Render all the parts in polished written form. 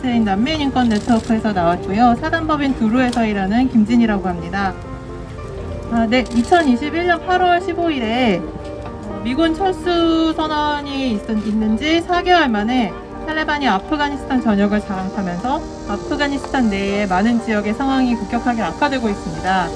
SNS인 난민인권 네트워크에서 나왔고요. 사단법인 두루에서 일하는 김진이라고 합니다. 네, 2021년 8월 15일에 미군 철수 선언이 있는 지 4개월 만에 탈레반이 아프가니스탄 전역을 장악하면서 아프가니스탄 내의 많은 지역의 상황이 급격하게 악화되고 있습니다.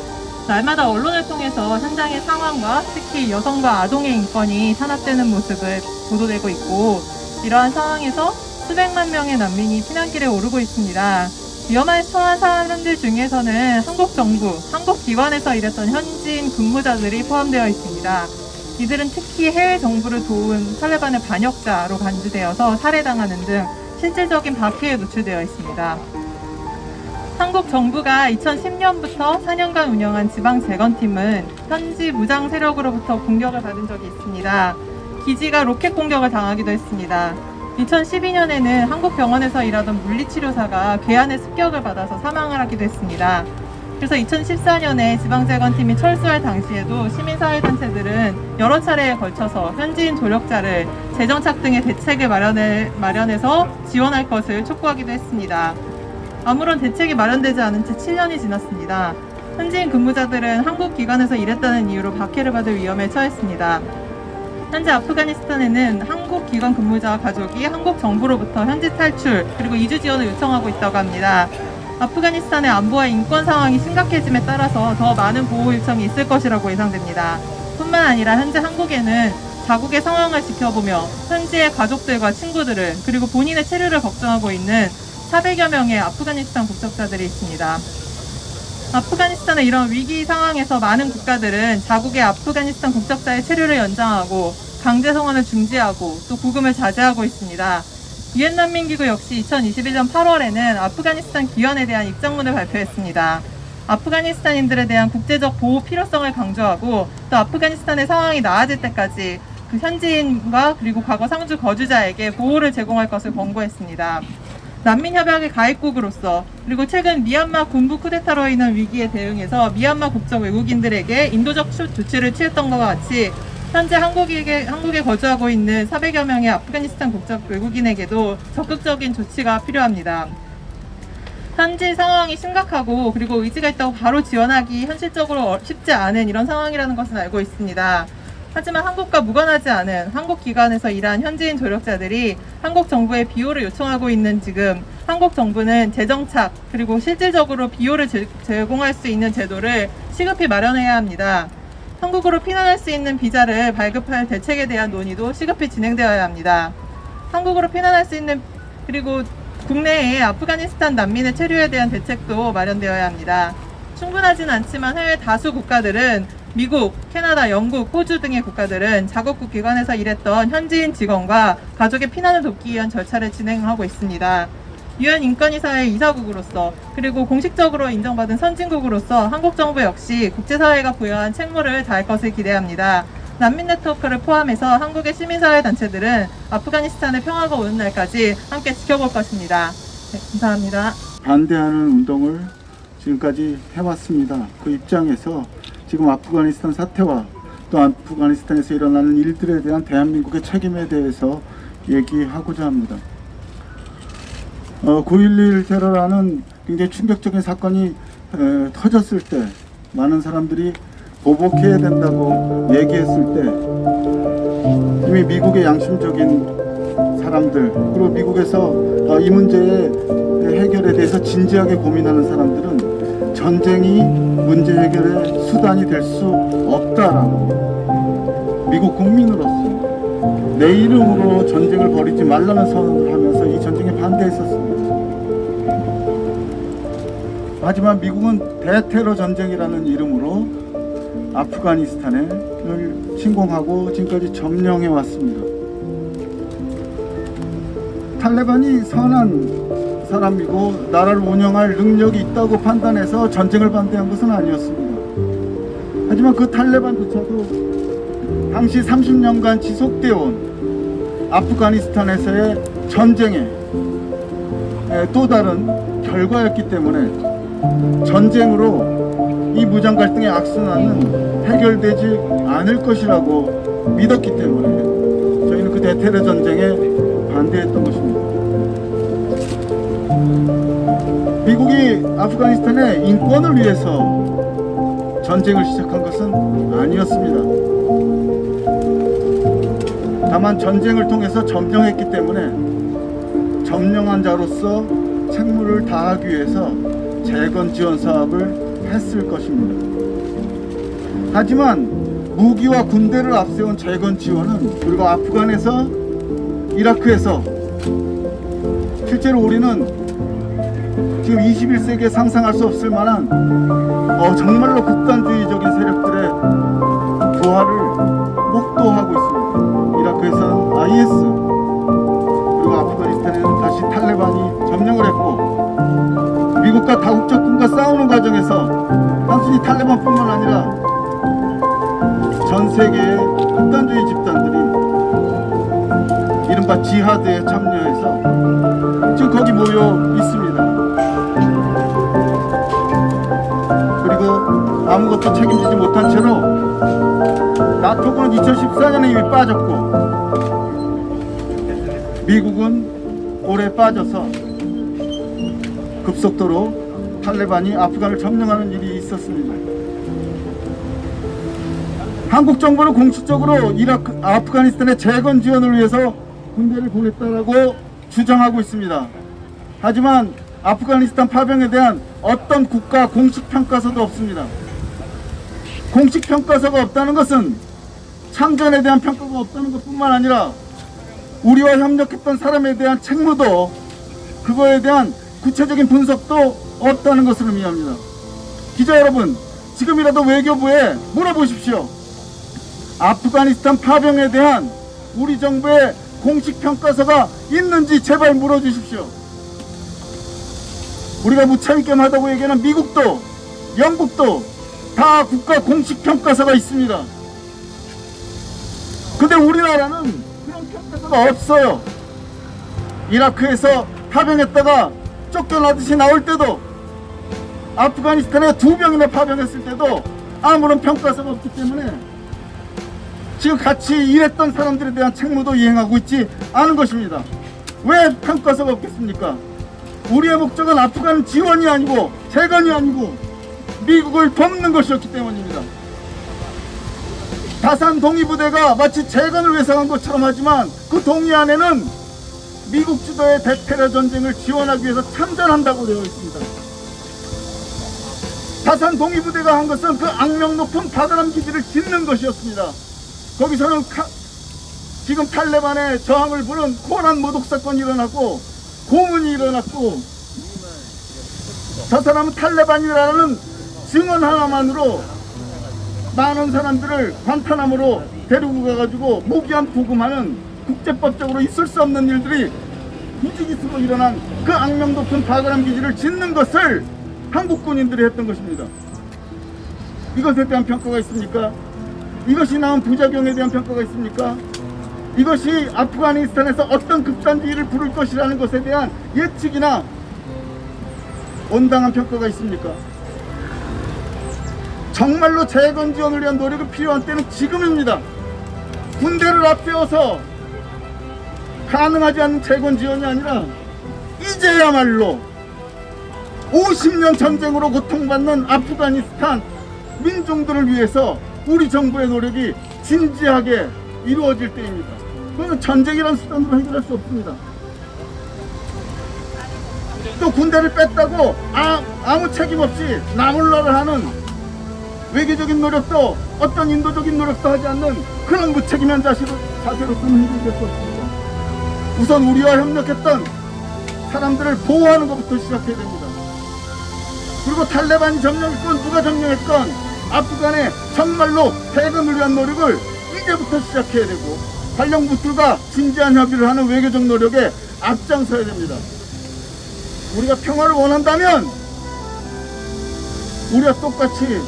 날마다 언론을 통해서 현장의 상황과 특히 여성과 아동의 인권이 탄압되는 모습을 보도되고 있고, 이러한 상황에서 수백만 명의 난민이 피난길에 오르고 있습니다. 위험에 처한 사람들 중에서는 한국 정부, 한국 기관에서 일했던 현지인 근무자들이 포함되어 있습니다. 이들은 특히 해외 정부를 도운 탈레반의 반역자로 간주되어서 살해당하는 등 실질적인 박해에 노출되어 있습니다. 한국 정부가 2010년부터 4년간 운영한 지방재건팀은 현지 무장 세력으로부터 공격을 받은 적이 있습니다. 기지가 로켓 공격을 당하기도 했습니다. 2012년에는 한국 병원에서 일하던 물리치료사가 괴한의 습격을 받아서 사망을 하기도 했습니다. 그래서 2014년에 지방재건팀이 철수할 당시에도 시민사회단체들은 여러 차례에 걸쳐서 현지인 조력자를 재정착 등의 대책을 마련해서 지원할 것을 촉구하기도 했습니다. 아무런 대책이 마련되지 않은 채 7년이 지났습니다. 현지인 근무자들은 한국 기관에서 일했다는 이유로 박해를 받을 위험에 처했습니다. 현재 아프가니스탄에는 한국 기관 근무자와 가족이 한국 정부로부터 현지 탈출 그리고 이주 지원을 요청하고 있다고 합니다. 아프가니스탄의 안보와 인권 상황이 심각해짐에 따라서 더 많은 보호 요청이 있을 것이라고 예상됩니다. 뿐만 아니라 현재 한국에는 자국의 상황을 지켜보며 현지의 가족들과 친구들을 그리고 본인의 체류를 걱정하고 있는 400여 명의 아프가니스탄 국적자들이 있습니다. 아프가니스탄의 이런 위기 상황에서 많은 국가들은 자국의 아프가니스탄 국적자의 체류를 연장하고 강제 성원을 중지하고 또 구금을 자제하고 있습니다. 유엔 난민기구 역시 2021년 8월에는 아프가니스탄 귀환에 대한 입장문을 발표했습니다. 아프가니스탄인들에 대한 국제적 보호 필요성을 강조하고 또 아프가니스탄의 상황이 나아질 때까지 그 현지인과 그리고 과거 상주 거주자에게 보호를 제공할 것을 권고했습니다. 난민협약의 가입국으로서 그리고 최근 미얀마 군부 쿠데타로 인한 위기에 대응해서 미얀마 국적 외국인들에게 인도적 조치를 취했던 것과 같이 현재 한국에 거주하고 있는 400여 명의 아프가니스탄 국적 외국인에게도 적극적인 조치가 필요합니다. 현지 상황이 심각하고 그리고 의지가 있다고 바로 지원하기 현실적으로 쉽지 않은 이런 상황이라는 것은 알고 있습니다. 하지만 한국과 무관하지 않은 한국 기관에서 일한 현지인 조력자들이 한국 정부에 비호를 요청하고 있는 지금 한국 정부는 재정착 그리고 실질적으로 비호를 제공할 수 있는 제도를 시급히 마련해야 합니다. 한국으로 피난할 수 있는 비자를 발급할 대책에 대한 논의도 시급히 진행되어야 합니다. 한국으로 피난할 수 있는 그리고 국내에 아프가니스탄 난민의 체류에 대한 대책도 마련되어야 합니다. 충분하진 않지만 해외 다수 국가들은 미국, 캐나다, 영국, 호주 등의 국가들은 자국국 기관에서 일했던 현지인 직원과 가족의 피난을 돕기 위한 절차를 진행하고 있습니다. 유엔 인권이사회 이사국으로서 그리고 공식적으로 인정받은 선진국으로서 한국 정부 역시 국제사회가 부여한 책무를 다할 것을 기대합니다. 난민 네트워크를 포함해서 한국의 시민사회 단체들은 아프가니스탄의 평화가 오는 날까지 함께 지켜볼 것입니다. 네, 감사합니다. 반대하는 운동을 지금까지 해왔습니다. 그 입장에서 지금 아프가니스탄 사태와 또 아프가니스탄에서 일어나는 일들에 대한 대한민국의 책임에 대해서 얘기하고자 합니다. 9.11 테러라는 굉장히 충격적인 사건이 터졌을 때 많은 사람들이 보복해야 된다고 얘기했을 때 이미 미국의 양심적인 사람들 그리고 미국에서 이 문제의 해결에 대해서 진지하게 고민하는 사람들은 전쟁이 문제 해결의 수단이 될 수 없다라고 미국 국민으로서 내 이름으로 전쟁을 벌이지 말라는 선언을 하면서 이 전쟁에 반대했었습니다. 하지만 미국은 대테러 전쟁이라는 이름으로 아프가니스탄을 침공하고 지금까지 점령해 왔습니다. 탈레반이 선한 사람이고 나라를 운영할 능력이 있다고 판단해서 전쟁을 반대한 것은 아니었습니다. 하지만 그 탈레반조차도 당시 30년간 지속되어 온 아프가니스탄에서의 전쟁의 또 다른 결과였기 때문에 전쟁으로 이 무장 갈등의 악순환은 해결되지 않을 것이라고 믿었기 때문에 저희는 그 대테러 전쟁에 반대했던 것입니다. 미국이 아프가니스탄의 인권을 위해서 전쟁을 시작한 것은 아니었습니다. 다만 전쟁을 통해서 점령했기 때문에 점령한 자로서 책무를 다하기 위해서 재건 지원 사업을 했을 것입니다. 하지만 무기와 군대를 앞세운 재건 지원은 그리고 아프간에서 이라크에서 실제로 우리는 지금 21세기에 상상할 수 없을 만한 정말로 극단주의적인 세력들의 부활을 목도하고 있습니다. 이라크에서는 IS, 그리고 아프가니스탄에는 다시 탈레반이 점령을 했고, 미국과 다국적군과 싸우는 과정에서 단순히 탈레반뿐만 아니라 전 세계의 극단주의 집단들이 이른바 지하드에 참여해서 지금 거기 모여 있습니다. 그리고 아무것도 책임지지 못한 채로 나토군은 2014년에 이미 빠졌고, 미국은 올해 빠져서 급속도로 탈레반이 아프간을 점령하는 일이 있었습니다. 한국 정부는 공식적으로 아프가니스탄의 재건 지원을 위해서 군대를 보냈다라고 주장하고 있습니다. 하지만 아프가니스탄 파병에 대한 어떤 국가 공식 평가서도 없습니다. 공식 평가서가 없다는 것은 참전에 대한 평가가 없다는 것뿐만 아니라 우리와 협력했던 사람에 대한 책무도, 그거에 대한 구체적인 분석도 없다는 것을 의미합니다. 기자 여러분, 지금이라도 외교부에 물어보십시오. 아프가니스탄 파병에 대한 우리 정부의 공식 평가서가 있는지 제발 물어주십시오. 우리가 무차익겸하다고 얘기하는 미국도, 영국도 다 국가 공식 평가서가 있습니다. 근데 우리나라는 그런 평가서가 없어요. 이라크에서 파병했다가 쫓겨나듯이 나올 때도, 아프가니스탄에 2병이나 파병했을 때도 아무런 평가서가 없기 때문에 지금 같이 일했던 사람들에 대한 책무도 이행하고 있지 않은 것입니다. 왜 평가서가 없겠습니까? 우리의 목적은 아프간 지원이 아니고 재건이 아니고 미국을 돕는 것이었기 때문입니다. 다산 동위부대가 마치 재건을 위해서 한 것처럼 하지만 그 동위 안에는 미국 주도의 대테러 전쟁을 지원하기 위해서 참전한다고 되어 있습니다. 다산 동위부대가 한 것은 그 악명 높은 바그람 기지를 짓는 것이었습니다. 거기서는 지금 탈레반의 저항을 부른 코란 모독 사건이 일어나고 고문이 일어났고, 저 사람은 탈레반이라는 증언 하나만으로 많은 사람들을 관타나무로 데리고 가가지고 무기한 구금하는 국제법적으로 있을 수 없는 일들이 무지기수로 일어난 그 악명 높은 바그람 기지를 짓는 것을 한국 군인들이 했던 것입니다. 이것에 대한 평가가 있습니까? 이것이 낳은 부작용에 대한 평가가 있습니까? 이것이 아프가니스탄에서 어떤 극단주의를 부를 것이라는 것에 대한 예측이나 온당한 평가가 있습니까? 정말로 재건 지원을 위한 노력이 필요한 때는 지금입니다. 군대를 앞세워서 가능하지 않는 재건 지원이 아니라 이제야말로 50년 전쟁으로 고통받는 아프가니스탄 민중들을 위해서 우리 정부의 노력이 진지하게 이루어질 때입니다. 그건 전쟁이라는 수단으로 해결할 수 없습니다. 또 군대를 뺐다고 아무 책임 없이 나몰라를 하는 외교적인 노력도, 어떤 인도적인 노력도 하지 않는 그런 무책임한 자세로서는 해결될 수 없습니다. 우선 우리와 협력했던 사람들을 보호하는 것부터 시작해야 됩니다. 그리고 탈레반이 점령했건 누가 점령했건 아프간에 정말로 재건을 위한 노력을 이제부터 시작해야 되고, 관련부들과 진지한 협의를 하는 외교적 노력에 앞장서야 됩니다. 우리가 평화를 원한다면 우리가 똑같이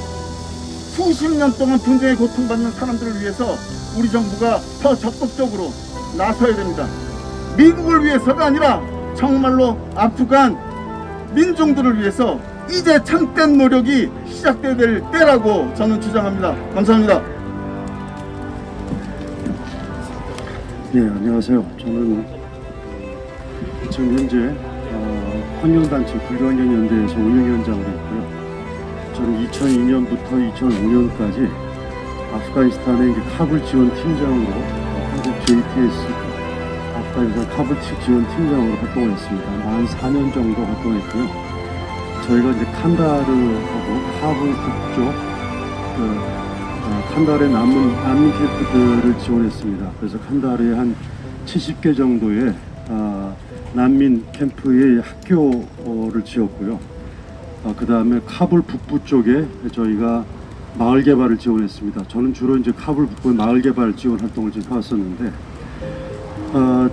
수십 년 동안 분쟁에 고통받는 사람들을 위해서 우리 정부가 더 적극적으로 나서야 됩니다. 미국을 위해서가 아니라 정말로 아프간 민중들을 위해서 이제 참된 노력이 시작돼야 될 때라고 저는 주장합니다. 감사합니다. 네, 안녕하세요. 저는 지금 현재 환경단체 불교환경연대에서 운영위원장으로 있고요. 저는 2002년부터 2005년까지 아프가니스탄의 카불 지원 팀장으로 한국 JTS 아프가니스탄 카불 지원 팀장으로 활동을 했습니다. 한 4년 정도 활동했고요. 저희가 이제 칸다르하고 카불 북쪽 칸다르의 난민 캠프들을 지원했습니다. 그래서 칸다르에 한 70개 정도의 난민 캠프의 학교를 지었고요. 그 다음에 카불 북부 쪽에 저희가 마을 개발을 지원했습니다. 저는 주로 이제 카불 북부의 마을 개발 지원 활동을 좀 해왔었는데,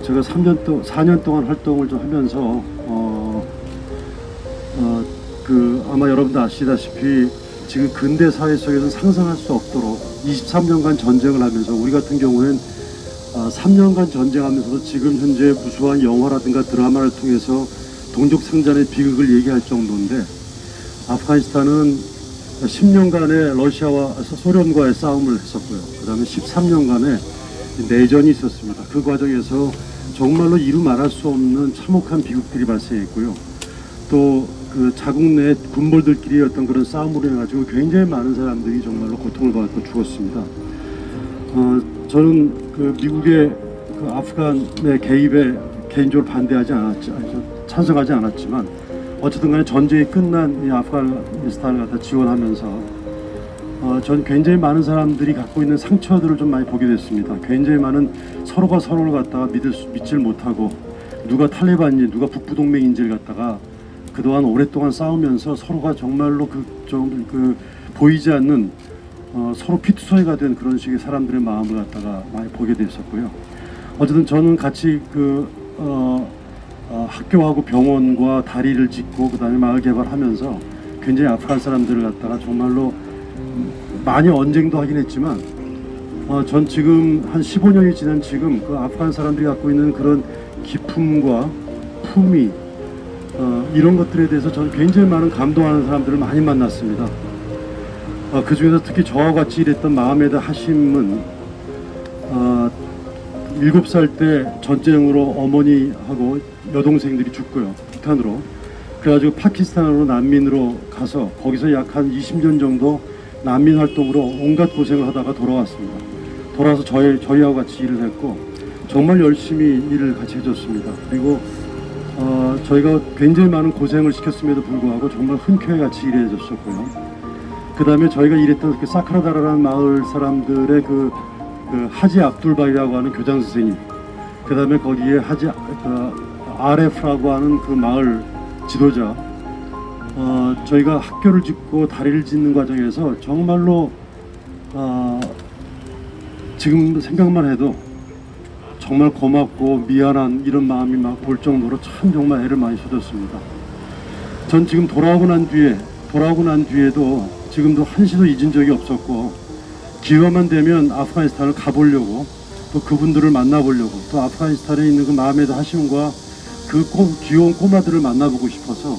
제가 4년 동안 활동을 좀 하면서, 아마 여러분도 아시다시피 지금 근대 사회 속에서는 상상할 수 없도록 23년간 전쟁을 하면서 우리 같은 경우엔 3년간 전쟁하면서도 지금 현재 무수한 영화라든가 드라마를 통해서 동족 상잔의 비극을 얘기할 정도인데, 아프가니스탄은 10년간의 러시아와 소련과의 싸움을 했었고요. 그 다음에 13년간의 내전이 있었습니다. 그 과정에서 정말로 이루 말할 수 없는 참혹한 비극들이 발생했고요. 또 그 자국 내 군벌들끼리 어떤 그런 싸움으로 해가지고 굉장히 많은 사람들이 정말로 고통을 받고 죽었습니다. 저는 그 미국의 그 아프간의 개입에 개인적으로 찬성하지 않았지만, 어쨌든 간에 전쟁이 끝난 이 아프가니스탄을 갖다 지원하면서 전 굉장히 많은 사람들이 갖고 있는 상처들을 좀 많이 보게 됐습니다. 굉장히 많은 서로가 서로를 갖다가 믿질 못하고, 누가 탈레반인지 누가 북부동맹인지를 갖다가 그동안 오랫동안 싸우면서 서로가 정말로 보이지 않는 서로 피투성이가 된 그런 식의 사람들의 마음을 갖다가 많이 보게 됐었고요. 어쨌든 저는 같이 학교하고 병원과 다리를 짓고 그 다음에 마을 개발하면서 굉장히 아프간 사람들을 갖다가 정말로 많이 언쟁도 하긴 했지만, 전 지금 한 15년이 지난 지금 그 아프간 사람들이 갖고 있는 그런 기품과 품위, 이런 것들에 대해서 저는 굉장히 많은 감동하는 사람들을 많이 만났습니다. 그 중에서 특히 저와 같이 일했던 마하메드 하심은 7살 때 전쟁으로 어머니하고 여동생들이 죽고요. 북한으로. 그래가지고 파키스탄으로 난민으로 가서 거기서 약 한 20년 정도 난민 활동으로 온갖 고생을 하다가 돌아왔습니다. 돌아와서 저희하고 같이 일을 했고, 정말 열심히 일을 같이 해줬습니다. 그리고 저희가 굉장히 많은 고생을 시켰음에도 불구하고 정말 흔쾌히 같이 일해줬었고요. 그 다음에 저희가 일했던 그 사카라다라라는 마을 사람들의 그 하지 압둘바이라고 하는 교장 선생님, 그 다음에 거기에 아레프라고 하는 그 마을 지도자, 저희가 학교를 짓고 다리를 짓는 과정에서 정말로 지금 생각만 해도 정말 고맙고 미안한 이런 마음이 막 볼 정도로 참 정말 애를 많이 쏟았습니다. 전 지금 돌아오고 난 뒤에도 지금도 한시도 잊은 적이 없었고, 기회만 되면 아프가니스탄을 가보려고, 또 그분들을 만나보려고, 또 아프가니스탄에 있는 그 마하메드 하심과 그 귀여운 꼬마들을 만나보고 싶어서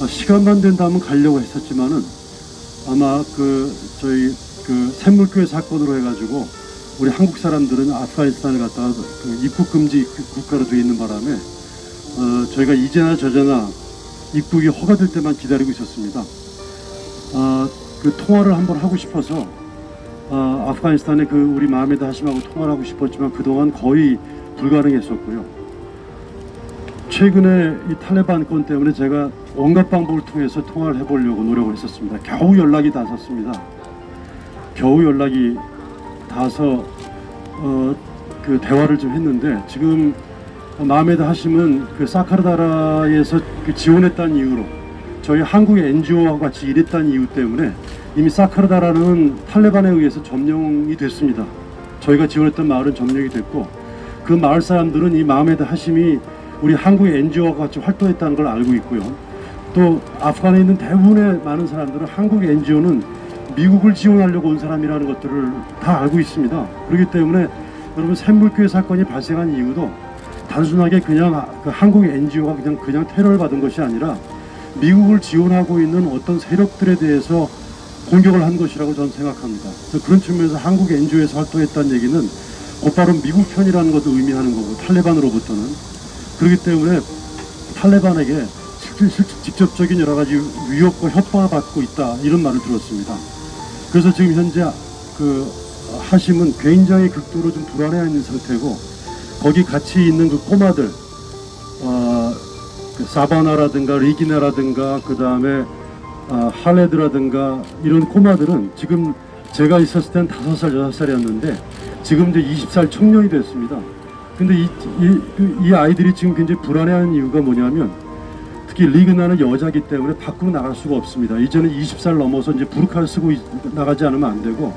시간만 된다면 가려고 했었지만은, 아마 저희 샘물교회 사건으로 해가지고 우리 한국 사람들은 아프가니스탄을 갖다가 입국 금지 국가로 되어 있는 바람에 저희가 이제나 저제나 입국이 허가될 때만 기다리고 있었습니다. 그 통화를 한번 하고 싶어서 아프가니스탄의 우리 마하메드 하심하고 통화를 하고 싶었지만 그동안 거의 불가능했었고요. 최근에 이 탈레반권 때문에 제가 온갖 방법을 통해서 통화를 해보려고 노력을 했었습니다. 겨우 연락이 닿았습니다. 겨우 연락이 닿아서 그 대화를 좀 했는데, 지금 마하메드 하심은 그 사카르다라에서 지원했다는 이유로, 저희 한국의 NGO와 같이 일했다는 이유 때문에 이미 사카르다라는 탈레반에 의해서 점령이 됐습니다. 저희가 지원했던 마을은 점령이 됐고, 그 마을 사람들은 이 마하메드 하심이 우리 한국의 NGO와 같이 활동했다는 걸 알고 있고요. 또 아프간에 있는 대부분의 많은 사람들은 한국의 NGO는 미국을 지원하려고 온 사람이라는 것들을 다 알고 있습니다. 그렇기 때문에 여러분, 샘물교회 사건이 발생한 이유도 단순하게 그냥 한국의 NGO가 그냥 테러를 받은 것이 아니라 미국을 지원하고 있는 어떤 세력들에 대해서 공격을 한 것이라고 저는 생각합니다. 그래서 그런 측면에서 한국의 NGO에서 활동했다는 얘기는 곧바로 미국 편이라는 것을 의미하는 거고, 탈레반으로부터는. 그렇기 때문에 탈레반에게 직접적인 여러 가지 위협과 협박을 받고 있다, 이런 말을 들었습니다. 그래서 지금 현재 그 하심은 굉장히 극도로 좀 불안해 있는 상태고, 거기 같이 있는 그 꼬마들, 그 사바나라든가 리기나라든가 그 다음에 할레드라든가 이런 꼬마들은 지금 제가 있었을 땐 5살, 6살이었는데 지금 이제 20살 청년이 됐습니다. 근데 이 아이들이 지금 굉장히 불안해하는 이유가 뭐냐면, 특히 리그나는 여자기 때문에 밖으로 나갈 수가 없습니다. 이제는 20살 넘어서 이제 부르카를 쓰고 나가지 않으면 안 되고,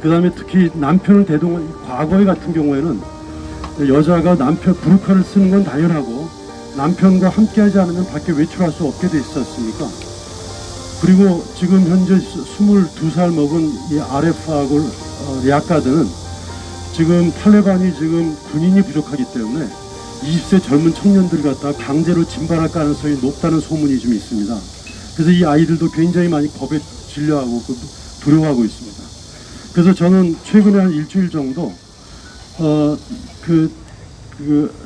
그 다음에 특히 남편을 과거에 같은 경우에는 여자가 남편 부르카를 쓰는 건 당연하고 남편과 함께하지 않으면 밖에 외출할 수 없게 돼 있었습니까? 그리고 지금 현재 22살 먹은 이 아레프하고 리아카드는 지금 탈레반이 지금 군인이 부족하기 때문에 20세 젊은 청년들을 갖다 강제로 진발할 가능성이 높다는 소문이 좀 있습니다. 그래서 이 아이들도 굉장히 많이 겁에 질려하고 두려워하고 있습니다. 그래서 저는 최근에 한 일주일 정도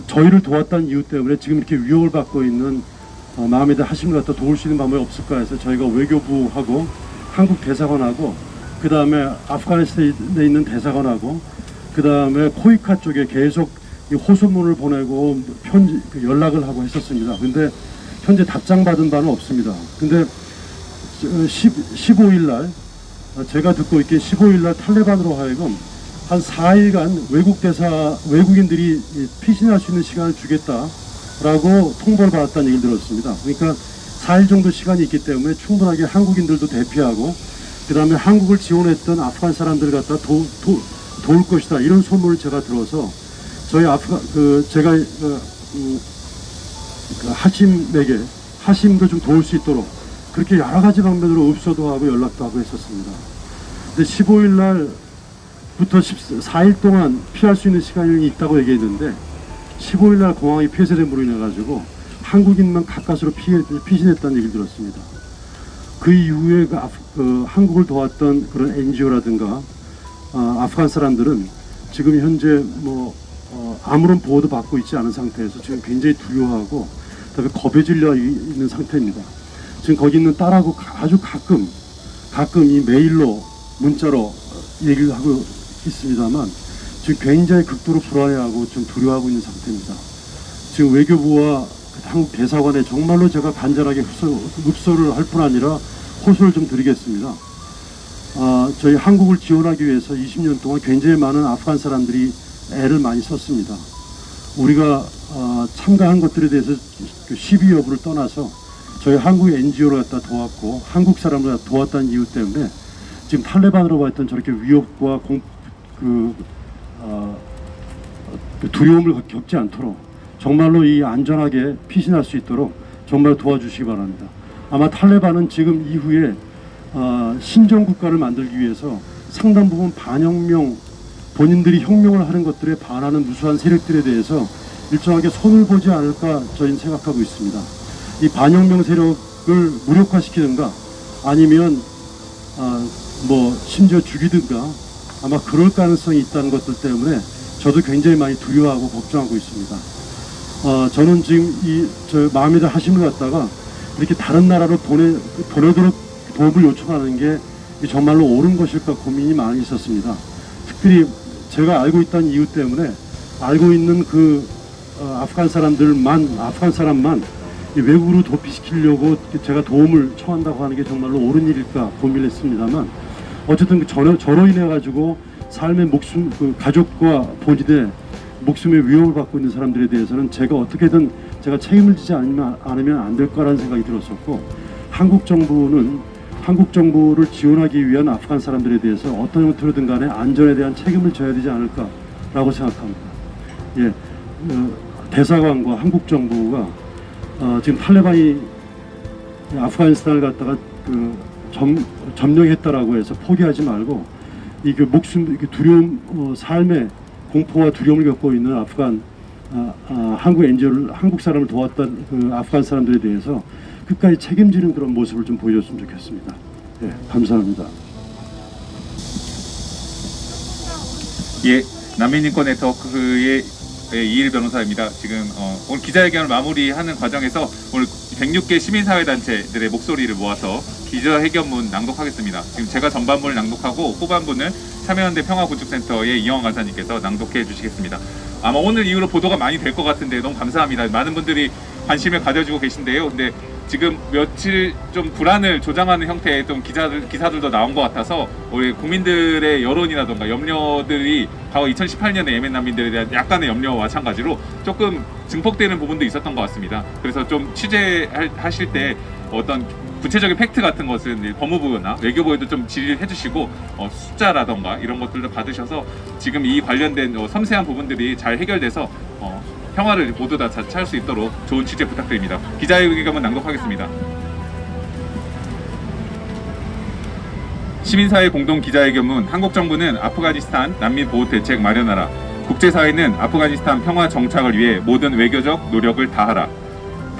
저희를 도왔다는 이유 때문에 지금 이렇게 위협을 받고 있는 마음에다 하심을 갖다 도울 수 있는 방법이 없을까 해서 저희가 외교부하고 한국 대사관하고 그 다음에 아프가니스탄에 있는 대사관하고 그 다음에 코이카 쪽에 계속 이 호소문을 보내고 연락을 하고 했었습니다. 근데 현재 답장 받은 바는 없습니다. 근데 15일 날 제가 듣고 있기에 15일 날 탈레반으로 하여금 한 4일간 외국인들이 피신할 수 있는 시간을 주겠다라고 통보를 받았다는 얘기를 들었습니다. 그러니까 4일 정도 시간이 있기 때문에 충분하게 한국인들도 대피하고 그 다음에 한국을 지원했던 아프간 사람들을 갖다 도울 것이다, 이런 소문을 제가 들어서 저희 제가 하심도 좀 도울 수 있도록 그렇게 여러 가지 방면으로 읍소도 하고 연락도 하고 했었습니다. 근데 15일 날부터 4일 동안 피할 수 있는 시간이 있다고 얘기했는데 15일 날 공항이 폐쇄됨으로 인해 가지고 한국인만 가까스로 피신했다는 얘기를 들었습니다. 그 이후에 한국을 도왔던 그런 NGO라든가 아프간 사람들은 지금 현재 아무런 보호도 받고 있지 않은 상태에서 지금 굉장히 두려워하고 그다음에 겁에 질려 있는 상태입니다. 지금 거기 있는 딸하고 아주 가끔 이 메일로 문자로 얘기를 하고 있습니다만 지금 굉장히 극도로 불안해하고 좀 두려워하고 있는 상태입니다. 지금 외교부와 한국 대사관에 정말로 제가 간절하게 흡소를 할 뿐 아니라 호소를 좀 드리겠습니다. 저희 한국을 지원하기 위해서 20년 동안 굉장히 많은 아프간 사람들이 애를 많이 썼습니다. 우리가 참가한 것들에 대해서 그 시비 여부를 떠나서 저희 한국의 NGO를 갖다 도왔고 한국 사람을 갖다 도왔다는 이유 때문에 지금 탈레반으로 봤던 저렇게 위협과 두려움을 겪지 않도록 정말로 이 안전하게 피신할 수 있도록 정말 도와주시기 바랍니다. 아마 탈레반은 지금 이후에 신정국가를 만들기 위해서 상당 부분 반혁명, 본인들이 혁명을 하는 것들에 반하는 무수한 세력들에 대해서 일정하게 손을 보지 않을까 저희는 생각하고 있습니다. 이 반혁명 세력을 무력화시키든가 아니면 심지어 죽이든가 아마 그럴 가능성이 있다는 것들 때문에 저도 굉장히 많이 두려워하고 걱정하고 있습니다. 저는 지금 저 마음에다 하심을 갖다가 이렇게 다른 나라로 보내도록 도움을 요청하는 게 정말로 옳은 것일까 고민이 많이 있었습니다. 특별히 제가 알고 있다는 이유 때문에 알고 있는 아프간 사람만 외국으로 도피시키려고 제가 도움을 청한다고 하는 게 정말로 옳은 일일까 고민을 했습니다만 어쨌든 저로 인해 가지고 삶의 목숨, 가족과 본인의 목숨의 위협을 받고 있는 사람들에 대해서는 제가 어떻게든 제가 책임을 지지 않으면 안 될 거라는 생각이 들었었고 한국 정부를 지원하기 위한 아프간 사람들에 대해서 어떤 형태로든 간에 안전에 대한 책임을 져야 되지 않을까라고 생각합니다. 예, 대사관과 한국 정부가 지금 탈레반이 아프가니스탄을 갖다가 점령했다라고 해서 포기하지 말고 두려움, 삶의 공포와 두려움을 겪고 있는 아프간 한국 사람을 도왔던 아프간 사람들에 대해서 끝까지 책임지는 그런 모습을 좀 보여줬으면 좋겠습니다. 예, 감사합니다. 예, 난민인권 네트워크의 이일 변호사입니다. 지금 오늘 기자회견을 마무리하는 과정에서 오늘 106개 시민사회단체들의 목소리를 모아서 기자회견문 낭독하겠습니다. 지금 제가 전반부를 낭독하고 후반부는 참여연대 평화구축센터의 이영환 간사님께서 낭독해 주시겠습니다. 아마 오늘 이후로 보도가 많이 될 것 같은데 너무 감사합니다. 많은 분들이 관심을 가져주고 계신데요. 근데 지금 며칠 좀 불안을 조장하는 형태의 좀 기사들도 나온 것 같아서 우리 국민들의 여론이라던가 염려들이 과거 2018년에 예멘 난민들에 대한 약간의 염려와 마찬가지로 조금 증폭되는 부분도 있었던 것 같습니다. 그래서 좀 취재하실 때 어떤 구체적인 팩트 같은 것은 법무부나 외교부에도 좀 질의를 해주시고 숫자라던가 이런 것들도 받으셔서 지금 이 관련된 섬세한 부분들이 잘 해결돼서 평화를 모두 다 찾을 수 있도록 좋은 취재 부탁드립니다. 기자회견문 낭독하겠습니다. 시민사회 공동 기자회견문. 한국 정부는 아프가니스탄 난민 보호 대책 마련하라. 국제사회는 아프가니스탄 평화 정착을 위해 모든 외교적 노력을 다하라.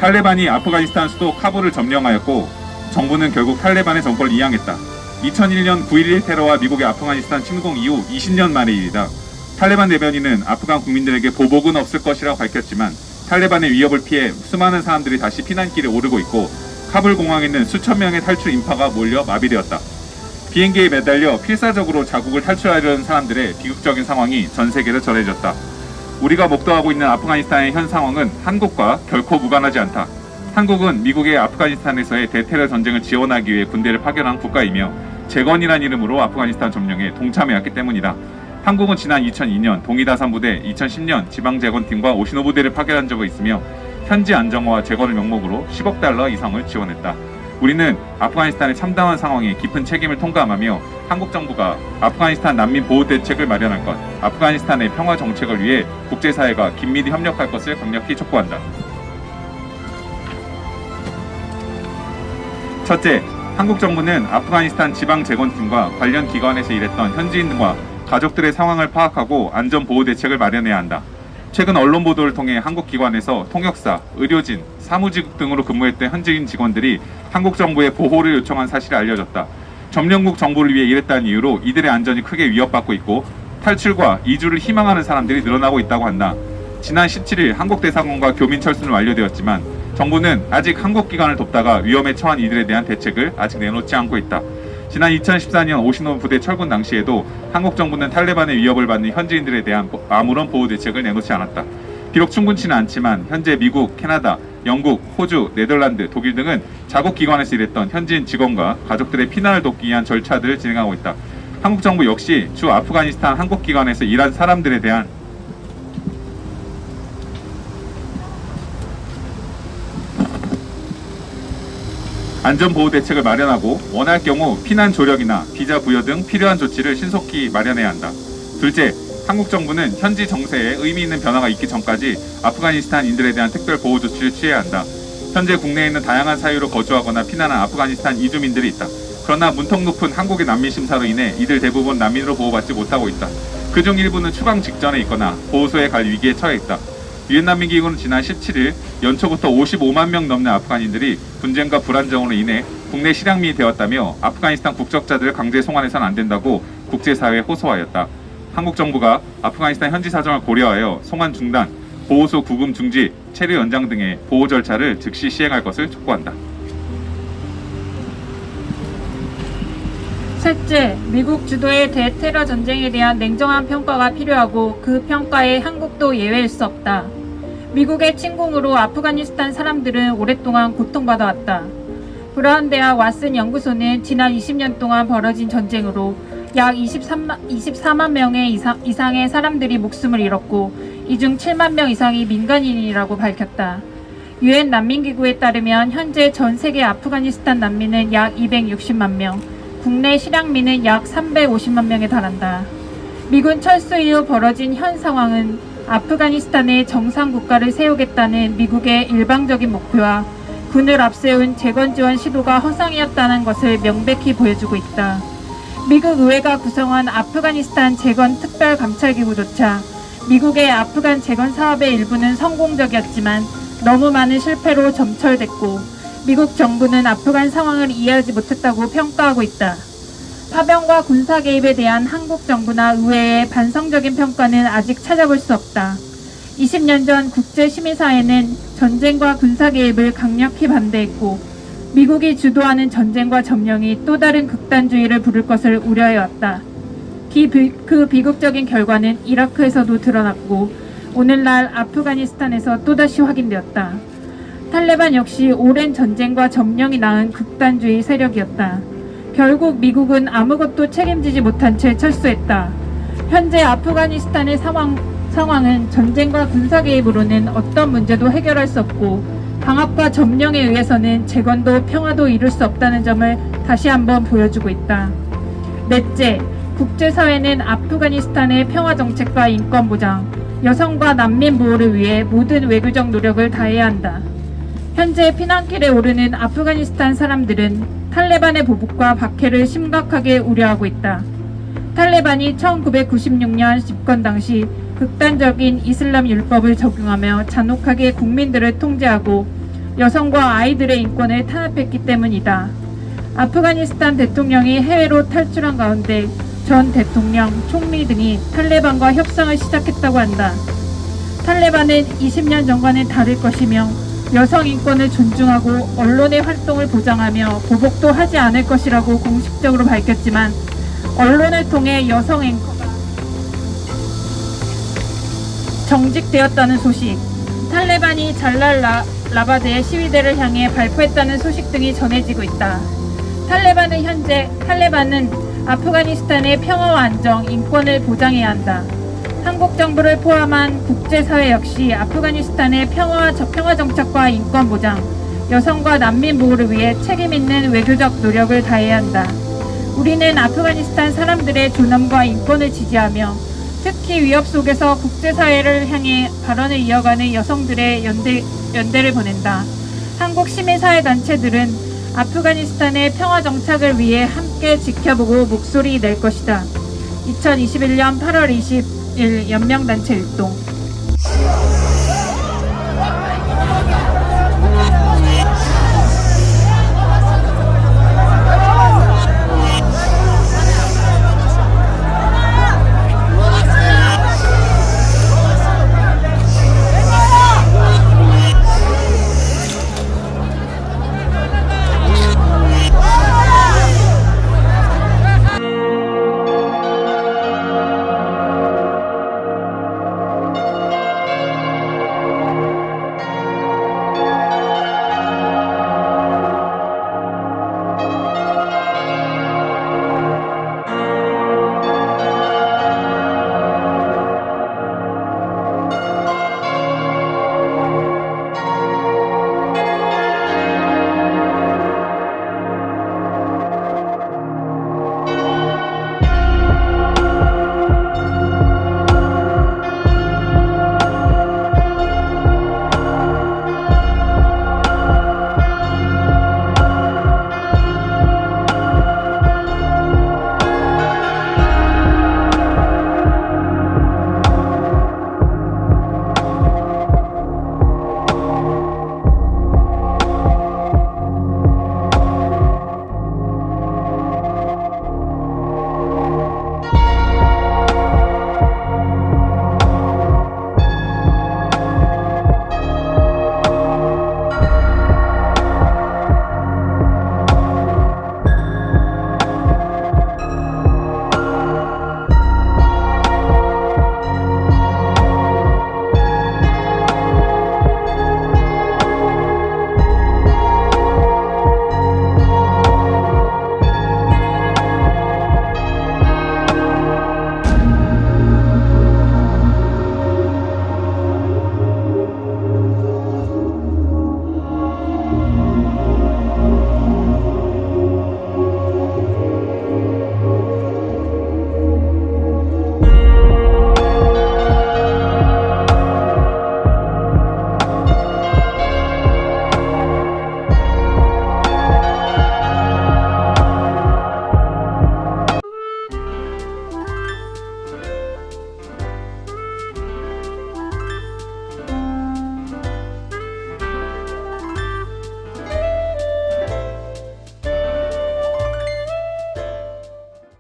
탈레반이 아프가니스탄 수도 카불을 점령하였고 정부는 결국 탈레반의 정권을 이양했다. 2001년 9.11 테러와 미국의 아프가니스탄 침공 이후 20년 만의 일이다. 탈레반 대변인은 아프간 국민들에게 보복은 없을 것이라고 밝혔지만 탈레반의 위협을 피해 수많은 사람들이 다시 피난길에 오르고 있고 카불 공항에는 수천 명의 탈출 인파가 몰려 마비되었다. 비행기에 매달려 필사적으로 자국을 탈출하려는 사람들의 비극적인 상황이 전 세계로 전해졌다. 우리가 목도하고 있는 아프가니스탄의 현 상황은 한국과 결코 무관하지 않다. 한국은 미국의 아프가니스탄에서의 대테러 전쟁을 지원하기 위해 군대를 파견한 국가이며 재건이라는 이름으로 아프가니스탄 점령에 동참해왔기 때문이다. 한국은 지난 2002년 동이다산 부대, 2010년 지방재건팀과 오시노 부대를 파견한 적이 있으며 현지 안정화와 재건을 명목으로 10억 달러 이상을 지원했다. 우리는 아프가니스탄의 참담한 상황에 깊은 책임을 통감하며 한국 정부가 아프가니스탄 난민 보호 대책을 마련할 것, 아프가니스탄의 평화 정책을 위해 국제사회가 긴밀히 협력할 것을 강력히 촉구한다. 첫째, 한국 정부는 아프가니스탄 지방재건팀과 관련 기관에서 일했던 현지인과 가족들의 상황을 파악하고 안전보호 대책을 마련해야 한다. 최근 언론 보도를 통해 한국 기관에서 통역사, 의료진, 사무직 등으로 근무했던 현지인 직원들이 한국 정부에 보호를 요청한 사실이 알려졌다. 점령국 정부를 위해 일했다는 이유로 이들의 안전이 크게 위협받고 있고 탈출과 이주를 희망하는 사람들이 늘어나고 있다고 한다. 지난 17일 한국 대사관과 교민 철수는 완료되었지만 정부는 아직 한국 기관을 돕다가 위험에 처한 이들에 대한 대책을 아직 내놓지 않고 있다. 지난 2014년 오시노 부대 철군 당시에도 한국 정부는 탈레반의 위협을 받는 현지인들에 대한 아무런 보호 대책을 내놓지 않았다. 비록 충분치는 않지만 현재 미국, 캐나다, 영국, 호주, 네덜란드, 독일 등은 자국 기관에서 일했던 현지인 직원과 가족들의 피난을 돕기 위한 절차들을 진행하고 있다. 한국 정부 역시 주 아프가니스탄 한국 기관에서 일한 사람들에 대한 안전보호 대책을 마련하고 원할 경우 피난 조력이나 비자 부여 등 필요한 조치를 신속히 마련해야 한다. 둘째, 한국 정부는 현지 정세에 의미 있는 변화가 있기 전까지 아프가니스탄인들에 대한 특별 보호 조치를 취해야 한다. 현재 국내에 있는 다양한 사유로 거주하거나 피난한 아프가니스탄 이주민들이 있다. 그러나 문턱 높은 한국의 난민 심사로 인해 이들 대부분 난민으로 보호받지 못하고 있다. 그중 일부는 추방 직전에 있거나 보호소에 갈 위기에 처해 있다. 유엔 난민기구는 지난 17일 연초부터 55만 명 넘는 아프간인들이 분쟁과 불안정으로 인해 국내 실향민이 되었다며 아프가니스탄 국적자들을 강제 송환해서는 안 된다고 국제사회에 호소하였다. 한국 정부가 아프가니스탄 현지 사정을 고려하여 송환 중단, 보호소 구금 중지, 체류 연장 등의 보호 절차를 즉시 시행할 것을 촉구한다. 셋째, 미국 주도의 대테러 전쟁에 대한 냉정한 평가가 필요하고 그 평가에 한국도 예외일 수 없다. 미국의 침공으로 아프가니스탄 사람들은 오랫동안 고통받아왔다. 브라운 대학 왓슨 연구소는 지난 20년 동안 벌어진 전쟁으로 약 24만 명의 이상의 사람들이 목숨을 잃었고 이 중 7만 명 이상이 민간인이라고 밝혔다. 유엔 난민기구에 따르면 현재 전 세계 아프가니스탄 난민은 약 260만 명, 국내 실향민은 약 350만 명에 달한다. 미군 철수 이후 벌어진 현 상황은 아프가니스탄에 정상 국가를 세우겠다는 미국의 일방적인 목표와 군을 앞세운 재건 지원 시도가 허상이었다는 것을 명백히 보여주고 있다. 미국 의회가 구성한 아프가니스탄 재건 특별감찰기구조차 미국의 아프간 재건 사업의 일부는 성공적이었지만 너무 많은 실패로 점철됐고 미국 정부는 아프간 상황을 이해하지 못했다고 평가하고 있다. 파병과 군사 개입에 대한 한국 정부나 의회의 반성적인 평가는 아직 찾아볼 수 없다. 20년 전 국제시민사회는 전쟁과 군사 개입을 강력히 반대했고 미국이 주도하는 전쟁과 점령이 또 다른 극단주의를 부를 것을 우려해왔다. 그 비극적인 결과는 이라크에서도 드러났고 오늘날 아프가니스탄에서 또다시 확인되었다. 탈레반 역시 오랜 전쟁과 점령이 낳은 극단주의 세력이었다. 결국 미국은 아무것도 책임지지 못한 채 철수했다. 현재 아프가니스탄의 상황은 전쟁과 군사 개입으로는 어떤 문제도 해결할 수 없고 강압과 점령에 의해서는 재건도 평화도 이룰 수 없다는 점을 다시 한번 보여주고 있다. 넷째, 국제사회는 아프가니스탄의 평화정책과 인권보장, 여성과 난민 보호를 위해 모든 외교적 노력을 다해야 한다. 현재 피난길에 오르는 아프가니스탄 사람들은 탈레반의 보복과 박해를 심각하게 우려하고 있다. 탈레반이 1996년 집권 당시 극단적인 이슬람 율법을 적용하며 잔혹하게 국민들을 통제하고 여성과 아이들의 인권을 탄압했기 때문이다. 아프가니스탄 대통령이 해외로 탈출한 가운데 전 대통령, 총리 등이 탈레반과 협상을 시작했다고 한다. 탈레반은 20년 전과는 다를 것이며 여성 인권을 존중하고 언론의 활동을 보장하며 보복도 하지 않을 것이라고 공식적으로 밝혔지만 언론을 통해 여성 앵커가 정직되었다는 소식, 탈레반이 잘랄라바드의 시위대를 향해 발포했다는 소식 등이 전해지고 있다. 탈레반은 아프가니스탄의 평화와 안정, 인권을 보장해야 한다. 한국 정부를 포함한 국제사회 역시 아프가니스탄의 평화 정착과 인권 보장, 여성과 난민 보호를 위해 책임 있는 외교적 노력을 다해야 한다. 우리는 아프가니스탄 사람들의 존엄과 인권을 지지하며 특히 위협 속에서 국제사회를 향해 발언을 이어가는 여성들의 연대를 보낸다. 한국 시민사회단체들은 아프가니스탄의 평화 정착을 위해 함께 지켜보고 목소리 낼 것이다. 2021년 8월 20일 연명단체 일동.